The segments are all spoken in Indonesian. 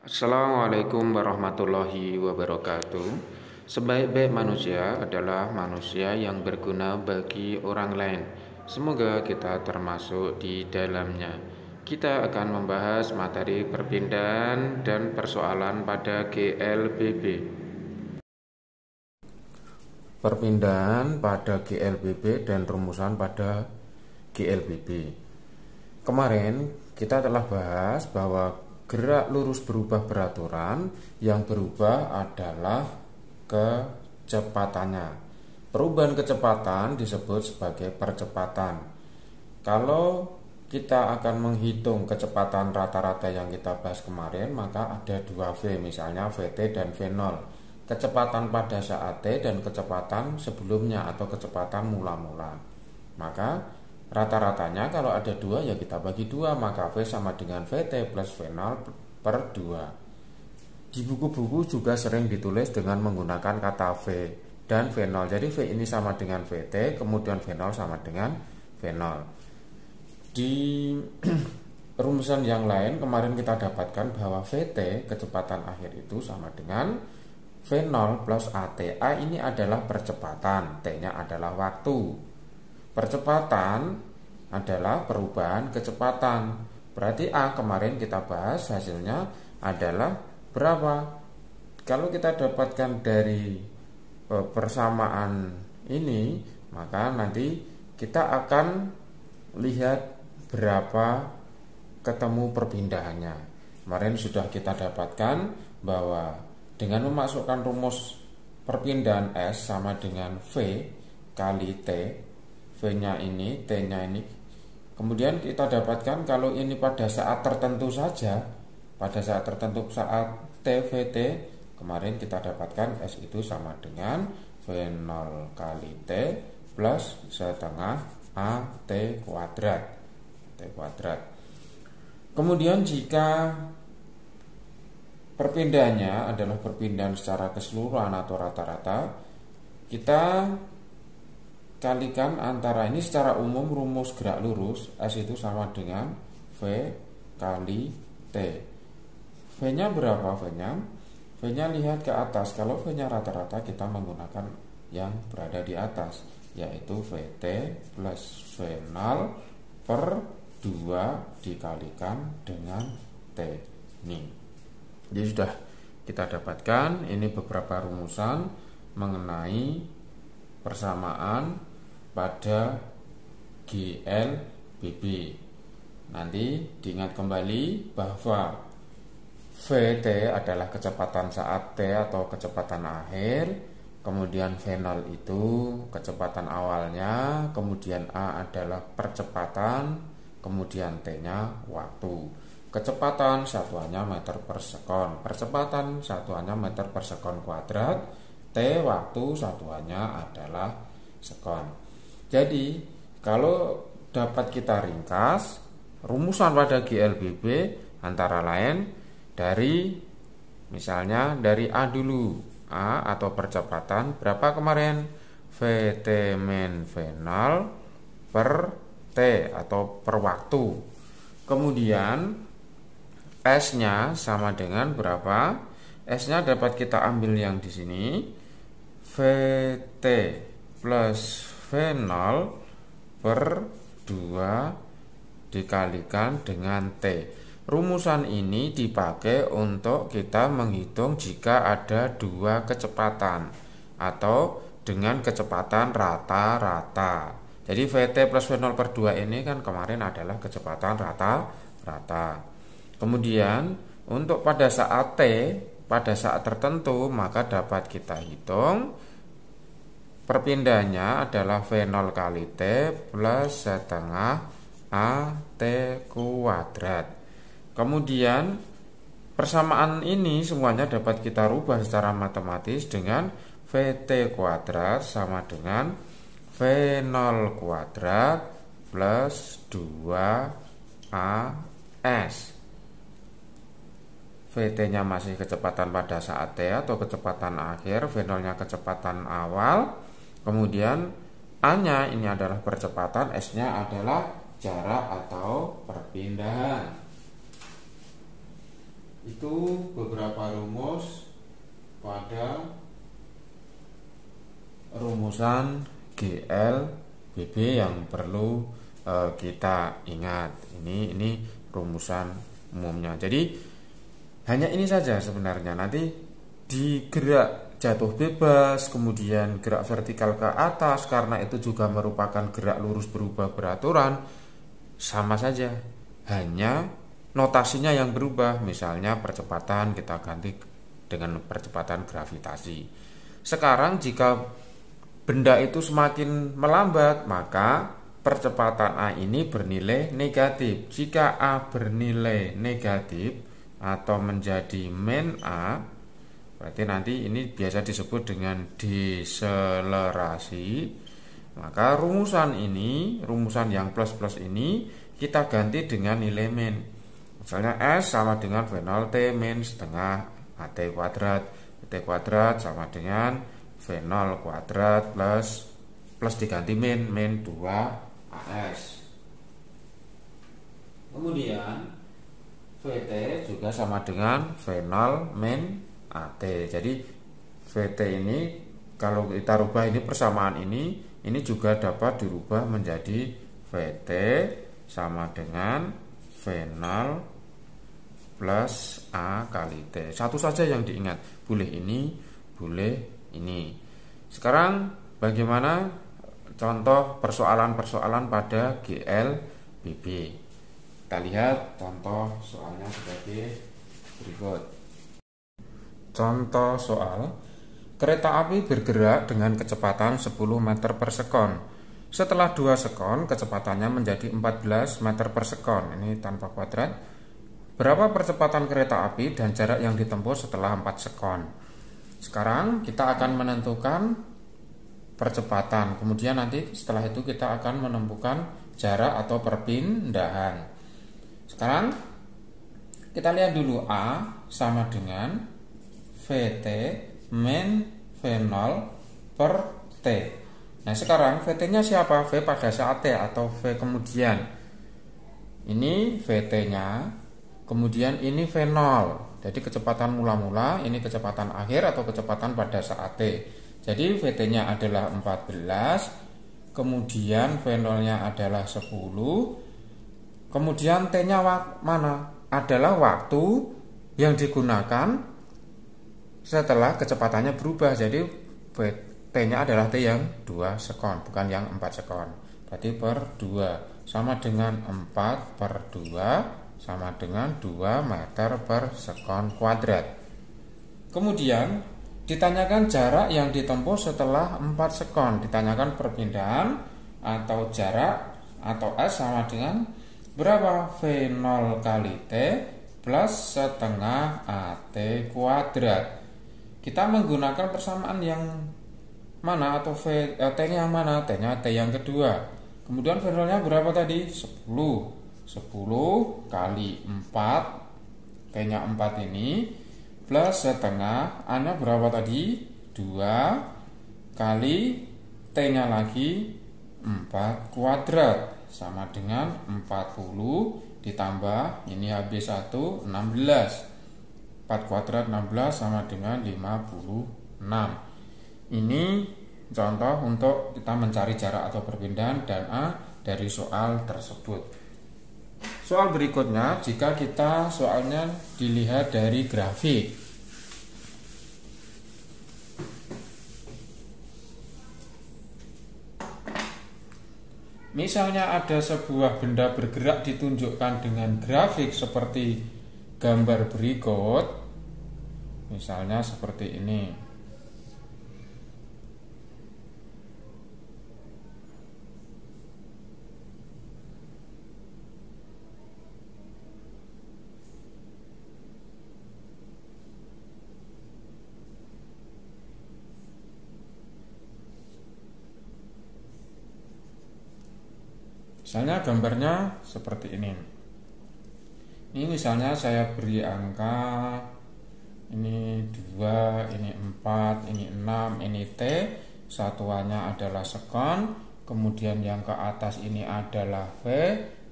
Assalamualaikum warahmatullahi wabarakatuh. Sebaik-baik manusia adalah manusia yang berguna bagi orang lain. Semoga kita termasuk di dalamnya. Kita akan membahas materi perpindahan dan persoalan pada GLBB. Perpindahan pada GLBB dan rumusan pada GLBB. Kemarin kita telah bahas bahwa gerak lurus berubah beraturan, yang berubah adalah kecepatannya. Perubahan kecepatan disebut sebagai percepatan. Kalau kita akan menghitung kecepatan rata-rata yang kita bahas kemarin, maka ada dua V, misalnya VT dan V0. Kecepatan pada saat T dan kecepatan sebelumnya atau kecepatan mula-mula. Maka rata-ratanya kalau ada dua ya kita bagi dua, maka V sama dengan VT plus V0 per 2. Di buku-buku juga sering ditulis dengan menggunakan kata V dan V0. Jadi V ini sama dengan VT, kemudian V0 sama dengan V0. Di rumusan yang lain kemarin kita dapatkan bahwa VT kecepatan akhir itu sama dengan V0 plus AT. A ini adalah percepatan, T-nya adalah waktu. Percepatan adalah perubahan kecepatan. Berarti A kemarin kita bahas hasilnya adalah berapa? Kalau kita dapatkan dari persamaan ini, maka nanti kita akan lihat berapa ketemu perpindahannya. Kemarin sudah kita dapatkan bahwa dengan memasukkan rumus perpindahan S sama dengan V kali T, V-nya ini, T-nya ini. Kemudian kita dapatkan kalau ini pada saat tertentu saja, pada saat tertentu saat TVT, kemarin kita dapatkan S itu sama dengan V0 kali T plus setengah AT kuadrat. T kuadrat. Kemudian jika perpindahannya adalah perpindahan secara keseluruhan atau rata-rata, kita kalikan antara ini secara umum rumus gerak lurus S itu sama dengan V kali T. V-nya berapa V-nya? V-nya lihat ke atas. Kalau V-nya rata-rata kita menggunakan yang berada di atas, yaitu VT plus V0 per 2 dikalikan dengan T. Ini. Jadi sudah kita dapatkan ini beberapa rumusan mengenai persamaan pada GLBB. Nanti diingat kembali bahwa VT adalah kecepatan saat T atau kecepatan akhir, kemudian V0 itu kecepatan awalnya, kemudian A adalah percepatan, kemudian T-nya waktu. Kecepatan satuannya meter per sekon, percepatan satuannya meter per sekon kuadrat, T waktu satuannya adalah sekon. Jadi kalau dapat kita ringkas, rumusan pada GLBB antara lain dari misalnya dari A dulu. A atau percepatan berapa kemarin? VT min V0 per T atau per waktu. Kemudian S-nya sama dengan berapa? S-nya dapat kita ambil yang di sini, VT plus V0 per 2 dikalikan dengan T. Rumusan ini dipakai untuk kita menghitung jika ada dua kecepatan atau dengan kecepatan rata-rata. Jadi VT plus V0 per 2 ini kan kemarin adalah kecepatan rata-rata. Kemudian untuk pada saat T, pada saat tertentu, maka dapat kita hitung perpindahannya adalah V0 kali T plus setengah AT kuadrat. Kemudian persamaan ini semuanya dapat kita rubah secara matematis dengan VT kuadrat sama dengan V0 kuadrat plus 2AS. VT-nya masih kecepatan pada saat T atau kecepatan akhir, V0-nya kecepatan awal, kemudian A-nya ini adalah percepatan, S-nya adalah jarak atau perpindahan. Itu beberapa rumus pada rumusan GL BB yang perlu kita ingat. Ini rumusan umumnya. Jadi hanya ini saja sebenarnya. Nanti di gerak jatuh bebas, kemudian gerak vertikal ke atas, karena itu juga merupakan gerak lurus berubah beraturan, sama saja. Hanya notasinya yang berubah. Misalnya percepatan kita ganti dengan percepatan gravitasi. Sekarang jika benda itu semakin melambat, maka percepatan A ini bernilai negatif. Jika A bernilai negatif atau menjadi min A, berarti nanti ini biasa disebut dengan deselerasi. Maka rumusan yang plus-plus ini kita ganti dengan nilai min. Misalnya S sama dengan V0 T min setengah AT kuadrat. AT kuadrat sama dengan V0 kuadrat plus diganti min 2 AS. Kemudian VT juga sama dengan V0 min AT. Jadi VT ini kalau kita rubah ini persamaan ini juga dapat dirubah menjadi VT sama dengan V0 plus A kali T. Satu saja yang diingat, boleh ini, boleh ini. Sekarang bagaimana contoh persoalan-persoalan pada GL BB? Kita lihat contoh soalnya sebagai berikut. Contoh soal, kereta api bergerak dengan kecepatan 10 meter per sekon. Setelah 2 sekon, kecepatannya menjadi 14 meter per sekon. Ini tanpa kuadrat. Berapa percepatan kereta api dan jarak yang ditempuh setelah 4 sekon? Sekarang kita akan menentukan percepatan. Kemudian nanti setelah itu kita akan menemukan jarak atau perpindahan. Sekarang kita lihat dulu A sama dengan VT min V0 per T. Nah sekarang VT nya siapa? V pada saat T atau V kemudian. Ini VT nya, kemudian ini V0. Jadi kecepatan mula-mula, ini kecepatan akhir atau kecepatan pada saat T. Jadi VT nya adalah 14, kemudian V0 nya adalah 10, kemudian T nya mana? Adalah waktu yang digunakan setelah kecepatannya berubah. Jadi T nya adalah T yang 2 sekon, bukan yang 4 sekon. Berarti per 2 sama dengan 4 per 2 sama dengan 2 meter per sekon kuadrat. Kemudian ditanyakan jarak yang ditempuh setelah 4 sekon. Ditanyakan perpindahan atau jarak atau S sama dengan berapa? V0 kali T plus setengah AT kuadrat. Kita menggunakan persamaan yang mana atau T nya yang mana? T nya T yang kedua. Kemudian V0 nya berapa tadi? 10 kali 4, T nya 4 ini, plus setengah, A nya berapa tadi? 2 kali T nya lagi 4 kuadrat sama dengan 40 ditambah ini habis 1, 16. 4 kuadrat 16 sama dengan 56. Ini contoh untuk kita mencari jarak atau perpindahan dan A dari soal tersebut. Soal berikutnya, jika kita soalnya dilihat dari grafik. Misalnya ada sebuah benda bergerak ditunjukkan dengan grafik seperti gambar berikut. Misalnya seperti ini. Misalnya gambarnya seperti ini. Ini misalnya saya beri angka, ini 2, ini 4, ini 6, ini T, satuannya adalah sekon, kemudian yang ke atas ini adalah V,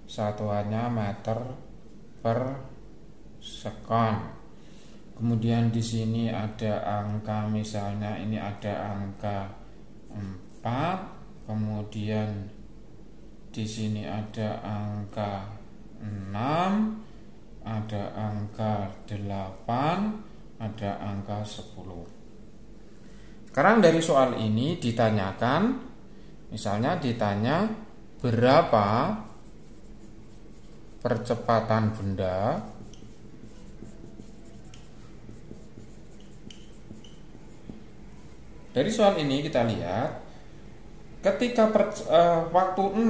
satuannya meter per sekon. Kemudian di sini ada angka, misalnya ini ada angka 4, kemudian di sini ada angka 6, ada angka 8, ada angka 10. Sekarang dari soal ini ditanyakan, misalnya ditanya berapa percepatan benda dari soal ini kita lihat ketika waktu 0,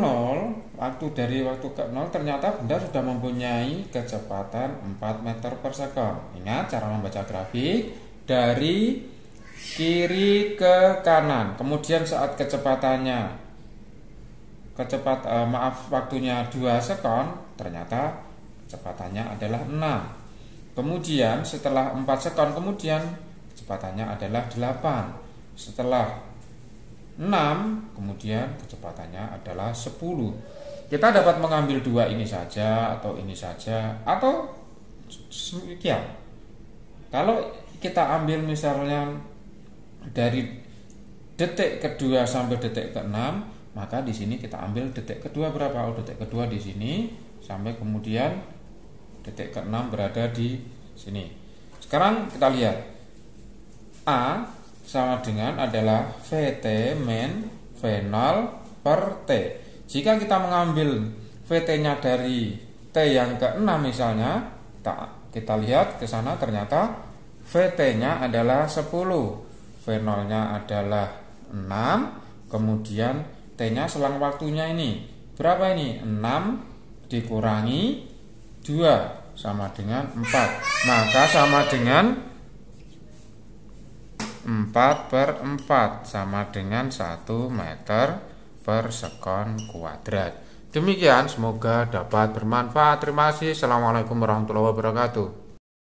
waktu ke 0 ternyata benda sudah mempunyai kecepatan 4 meter per sekon. Ingat cara membaca grafik dari kiri ke kanan. Kemudian saat waktunya 2 sekon, ternyata kecepatannya adalah 6. Kemudian setelah 4 sekon kemudian kecepatannya adalah 8. Setelah 6 kemudian kecepatannya adalah 10. Kita dapat mengambil dua ini saja atau ini saja atau sekian. Kalau kita ambil misalnya dari detik kedua sampai detik ke-6, maka di sini kita ambil detik kedua berapa? Detik kedua di sini sampai kemudian detik ke-6 berada di sini. Sekarang kita lihat A sama dengan adalah VT min V0 per T. Jika kita mengambil VT-nya dari T yang ke-6 misalnya, kita lihat ke sana ternyata VT-nya adalah 10, V0-nya adalah 6, kemudian T-nya selang waktunya ini berapa ini? 6 dikurangi 2 sama dengan 4. Maka sama dengan 4/4 sama dengan 1 meter per sekon kuadrat. Demikian, semoga dapat bermanfaat. Terima kasih. Assalamualaikum warahmatullahi wabarakatuh.